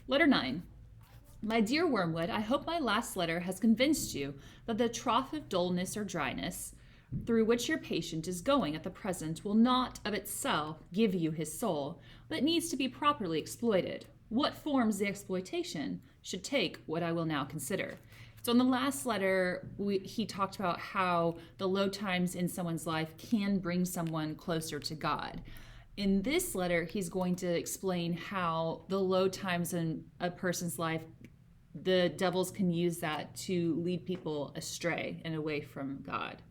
Letter 9. My dear Wormwood, I hope my last letter has convinced you that the trough of dullness or dryness through which your patient is going at the present will not of itself give you his soul, but needs to be properly exploited. What forms the exploitation should take what I will now consider. So in the last letter, he talked about how the low times in someone's life can bring someone closer to God. In this letter, he's going to explain how the low times in a person's life, the devils can use that to lead people astray and away from God.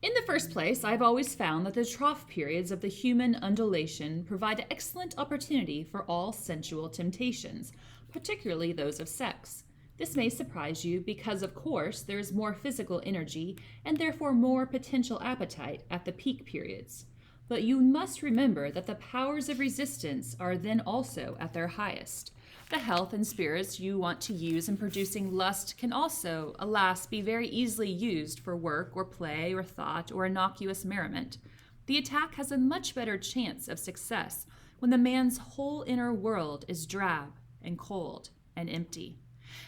In the first place, I've always found that the trough periods of the human undulation provide excellent opportunity for all sensual temptations, particularly those of sex. This may surprise you because, of course, there is more physical energy and therefore more potential appetite at the peak periods. But you must remember that the powers of resistance are then also at their highest. The health and spirits you want to use in producing lust can also, alas, be very easily used for work or play or thought or innocuous merriment. The attack has a much better chance of success when the man's whole inner world is drab and cold and empty.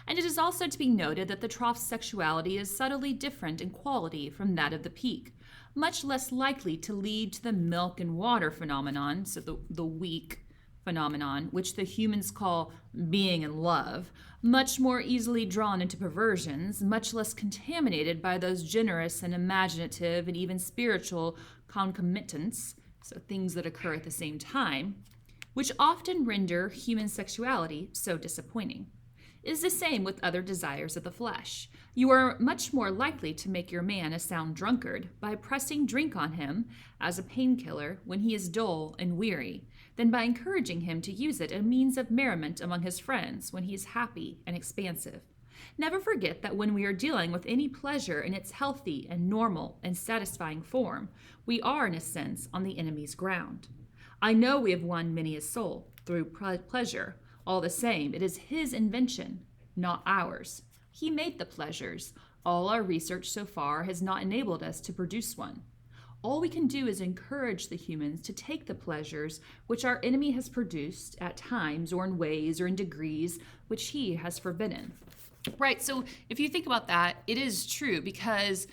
And it is also to be noted that the trough's sexuality is subtly different in quality from that of the peak, much less likely to lead to the milk and water phenomenon, so the weak phenomenon, which the humans call being in love, much more easily drawn into perversions, much less contaminated by those generous and imaginative and even spiritual concomitants, so things that occur at the same time, which often render human sexuality so disappointing. It is the same with other desires of the flesh. You are much more likely to make your man a sound drunkard by pressing drink on him as a painkiller when he is dull and weary, than by encouraging him to use it as a means of merriment among his friends when he is happy and expansive. Never forget that when we are dealing with any pleasure in its healthy and normal and satisfying form, we are, in a sense, on the enemy's ground. I know we have won many a soul through pleasure. All the same, it is his invention, not ours. He made the pleasures. All our research so far has not enabled us to produce one. All we can do is encourage the humans to take the pleasures which our enemy has produced at times or in ways or in degrees which he has forbidden. Right, so if you think about that, it is true because,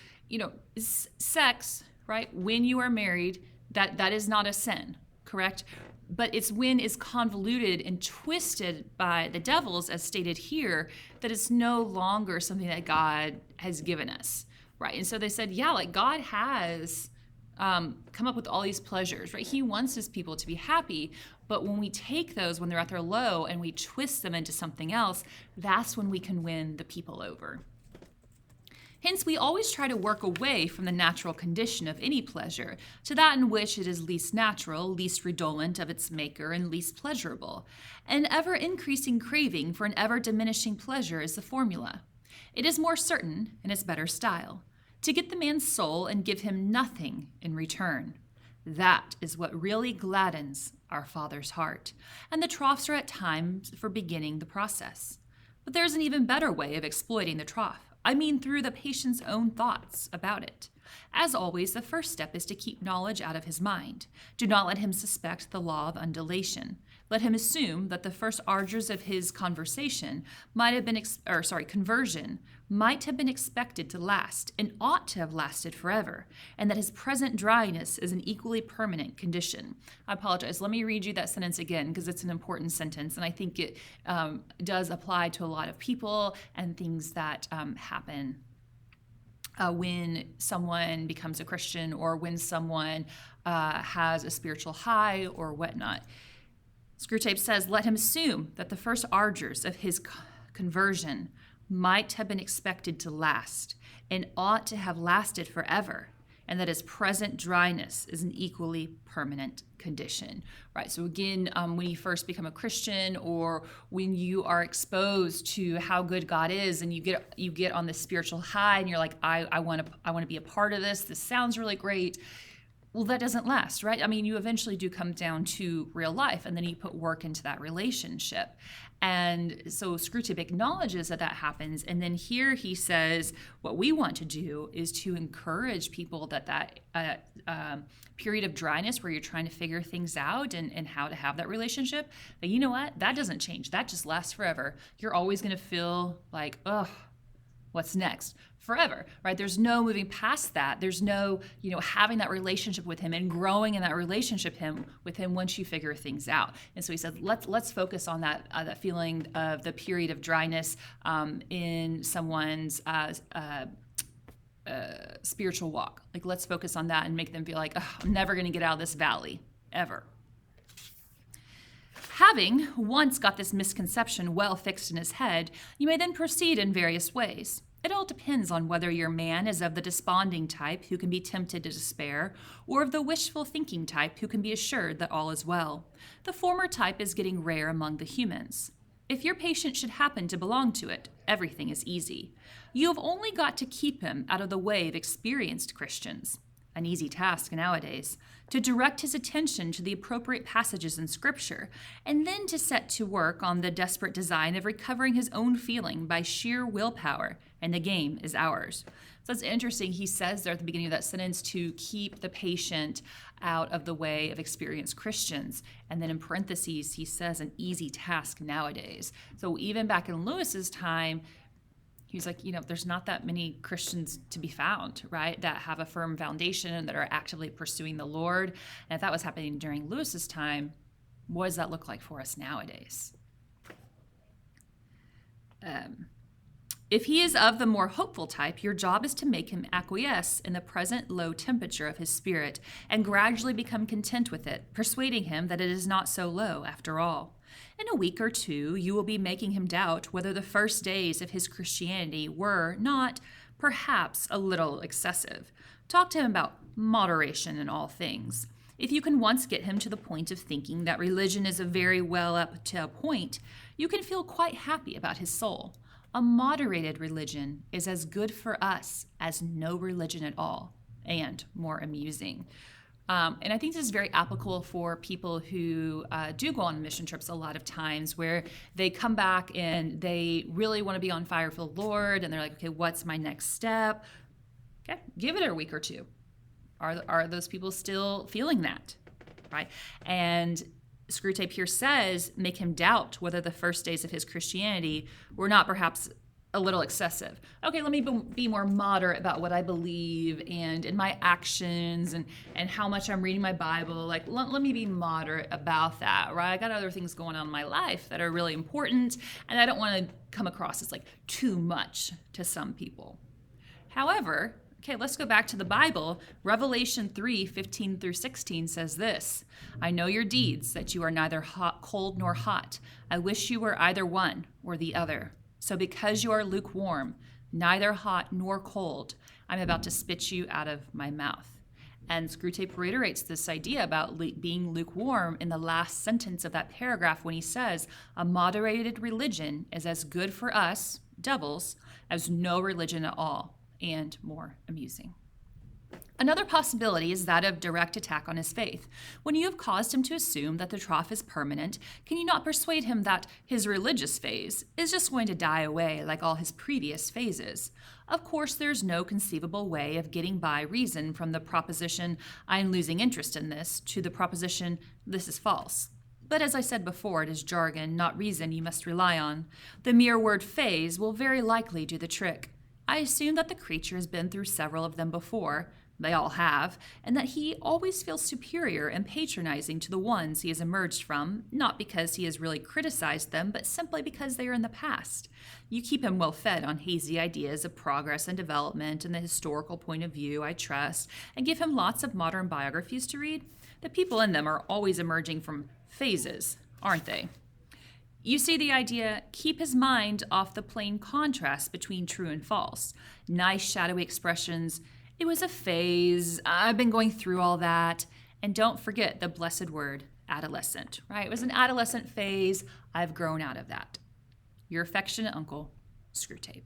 sex, right, when you are married, that is not a sin, correct? But it's when it's convoluted and twisted by the devils, as stated here, that it's no longer something that God has given us, right? And so they said, God has come up with all these pleasures, right? He wants his people to be happy, but when we take those when they're at their low and we twist them into something else, that's when we can win the people over. Hence, we always try to work away from the natural condition of any pleasure to that in which it is least natural, least redolent of its maker, and least pleasurable. An ever-increasing craving for an ever-diminishing pleasure is the formula. It is more certain, and is better style, to get the man's soul and give him nothing in return. That is what really gladdens our Father's heart, and the troughs are at times for beginning the process. But there is an even better way of exploiting the trough. I mean through the patient's own thoughts about it. As always, the first step is to keep knowledge out of his mind. Do not let him suspect the law of undulation. Let him assume that the first ardors of his conversion might have been expected to last and ought to have lasted forever, and that his present dryness is an equally permanent condition. I apologize. Let me read you that sentence again because it's an important sentence, and I think it does apply to a lot of people and things that happen when someone becomes a Christian or when someone has a spiritual high or whatnot. Screwtape says, let him assume that the first ardors of his conversion might have been expected to last and ought to have lasted forever, and that his present dryness is an equally permanent condition, right? So again, when you first become a Christian or when you are exposed to how good God is and you get on this spiritual high and you're like, I want to be a part of this. This sounds really great. Well, that doesn't last, right? I mean, you eventually do come down to real life, and then you put work into that relationship. And so Screwtape acknowledges that that happens. And then here he says, what we want to do is to encourage people that period of dryness where you're trying to figure things out and how to have that relationship, but you know what? That doesn't change. That just lasts forever. You're always going to feel like, ugh, what's next? Forever, right? There's no moving past that. There's no, having that relationship with him and growing in that relationship with him once you figure things out. And so he said, let's focus on that feeling of the period of dryness in someone's spiritual walk. Like, let's focus on that and make them feel like, I'm never going to get out of this valley, ever. Having once got this misconception well fixed in his head, you may then proceed in various ways. It all depends on whether your man is of the desponding type who can be tempted to despair, or of the wishful thinking type who can be assured that all is well. The former type is getting rare among the humans. If your patient should happen to belong to it, everything is easy. You have only got to keep him out of the way of experienced Christians. An easy task nowadays, to direct his attention to the appropriate passages in Scripture, and then to set to work on the desperate design of recovering his own feeling by sheer willpower, and the game is ours. So it's interesting, he says there at the beginning of that sentence to keep the patient out of the way of experienced Christians, and then in parentheses he says an easy task nowadays. So even back in Lewis's time, he was like, there's not that many Christians to be found, right, that have a firm foundation and that are actively pursuing the Lord. And if that was happening during Lewis's time, what does that look like for us nowadays? If he is of the more hopeful type, your job is to make him acquiesce in the present low temperature of his spirit and gradually become content with it, persuading him that it is not so low after all. In a week or two, you will be making him doubt whether the first days of his Christianity were not, perhaps, a little excessive. Talk to him about moderation in all things. If you can once get him to the point of thinking that religion is a very well up to a point, you can feel quite happy about his soul. A moderated religion is as good for us as no religion at all, and more amusing. And I think this is very applicable for people who do go on mission trips a lot of times, where they come back and they really want to be on fire for the Lord, and they're like, okay, what's my next step? Okay, give it a week or two. Are those people still feeling that, right? And Screwtape here says, make him doubt whether the first days of his Christianity were not perhaps a little excessive. Okay, let me be more moderate about what I believe and in my actions and how much I'm reading my Bible. Like, let me be moderate about that, right? I got other things going on in my life that are really important, and I don't want to come across as like too much to some people. However, okay, let's go back to the Bible. Revelation 3:15-16 says this: I know your deeds, that you are neither cold nor hot. I wish you were either one or the other. So because you are lukewarm, neither hot nor cold, I'm about to spit you out of my mouth. And Screwtape reiterates this idea about being lukewarm in the last sentence of that paragraph when he says, a moderated religion is as good for us, devils, as no religion at all, and more amusing. Another possibility is that of direct attack on his faith. When you have caused him to assume that the trough is permanent, can you not persuade him that his religious phase is just going to die away like all his previous phases? Of course, there's no conceivable way of getting by reason from the proposition, I'm losing interest in this, to the proposition, this is false. But as I said before, it is jargon, not reason, you must rely on. The mere word phase will very likely do the trick. I assume that the creature has been through several of them before, they all have, and that he always feels superior and patronizing to the ones he has emerged from, not because he has really criticized them, but simply because they are in the past. You keep him well fed on hazy ideas of progress and development and the historical point of view, I trust, and give him lots of modern biographies to read. The people in them are always emerging from phases, aren't they? You see the idea, keep his mind off the plain contrast between true and false. Nice shadowy expressions, it was a phase, I've been going through all that. And don't forget the blessed word, adolescent, right? It was an adolescent phase, I've grown out of that. Your affectionate uncle, Screwtape.